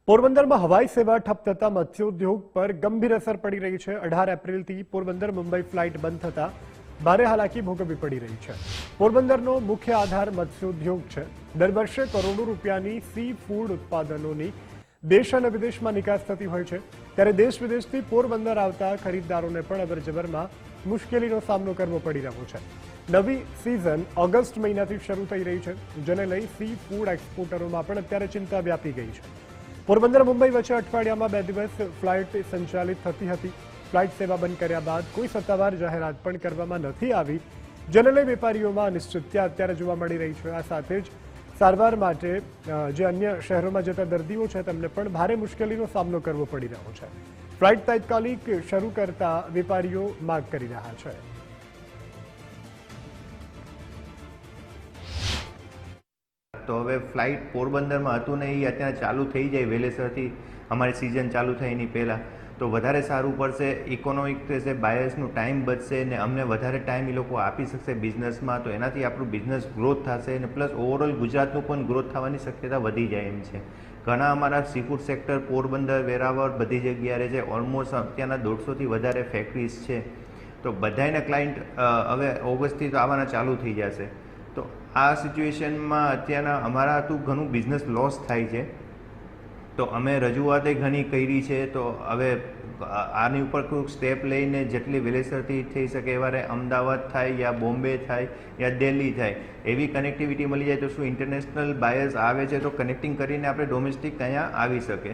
પોરબંદરમાં હવાઈ સેવા ઠપ થતા મત્સ્યોદ્યોગ પર ગંભીર અસર પડી રહી છે। 18 એપ્રિલથી પોરબંદર મુંબઈ ફ્લાઇટ બંધ થતા ભારે હાલાકી ભોગવવી પડી રહી છે। પોરબંદરનો મુખ્ય આધાર મત્સ્યોદ્યોગ છે। દર વર્ષે કરોડો રૂપિયાની સી ફૂડ ઉત્પાદનોની દેશ અને વિદેશમાં નિકાસ થતી હોય છે, ત્યારે દેશ વિદેશથી પોરબંદર આવતા ખરીદદારોને પણ અવરજવરમાં મુશ્કેલીનો સામનો કરવો પડી રહ્યો છે। નવી સિઝન ઓગસ્ટ મહિનાથી શરૂ થઈ રહી છે, જેને લઈ સી ફૂડ એક્સપોર્ટરોમાં પણ અત્યારે ચિંતા વ્યાપી ગઈ છે। પોરબંદર મુંબઈ વચ્ચે અઠવાડિયામાં 2 દિવસ ફ્લાઇટ સંચાલિત થતી હતી। ફ્લાઇટ સેવા બંધ કર્યા બાદ કોઈ સત્તાવાર જાહેરાત પણ કરવામાં નથી આવી, જેને લઈ વેપારીઓમાં અનિશ્ચિતતા અત્યારે જોવા મળી રહી છે। આ સાથે જ સારવાર માટે જે અન્ય શહેરોમાં જતા દર્દીઓ છે તેમને પણ ભારે મુશ્કેલીનો સામનો કરવો પડી રહ્યો છે। ફ્લાઇટ તાત્કાલિક શરૂ કરતા વેપારીઓ માંગ કરી રહ્યા છે। તો હવે ફ્લાઇટ પોરબંદરમાં હતું ને એ અત્યારે ચાલુ થઈ જાય વહેલેસરથી, અમારી સિઝન ચાલુ થાય એની પહેલાં તો વધારે સારું પડશે। ઇકોનોમિક રહેશે, બાયર્સનું ટાઈમ બચશે ને અમને વધારે ટાઈમ એ લોકો આપી શકશે બિઝનેસમાં, તો એનાથી આપણું બિઝનેસ ગ્રોથ થશે અને પ્લસ ઓવરઓલ ગુજરાતનું પણ ગ્રોથ થવાની શક્યતા વધી જાય એમ છે। ઘણા અમારા સીફૂડ સેક્ટર પોરબંદર, વેરાવળ બધી જગ્યાએ છે, ઓલમોસ્ટ અત્યારના 150થી વધારે ફેક્ટરીઝ છે, તો બધાના ક્લાયન્ટ હવે ઓગસ્ટથી તો આવવાના ચાલુ થઈ જશે। તો આ સિચ્યુએશનમાં અત્યારના અમારા તો ઘણું બિઝનેસ લોસ થાય છે, તો અમે રજૂઆતે ઘણી કરી છે। તો હવે આની ઉપર કોઈક સ્ટેપ લઈને જેટલી વહેલેસરથી થઈ શકે એવારે અમદાવાદ થાય યા બોમ્બે થાય યા દિલ્હી થાય એવી કનેક્ટિવિટી મળી જાય તો શું ઇન્ટરનેશનલ બાયર્સ આવે છે તો કનેક્ટિંગ કરીને આપણે ડોમેસ્ટિક અહીંયા આવી શકે।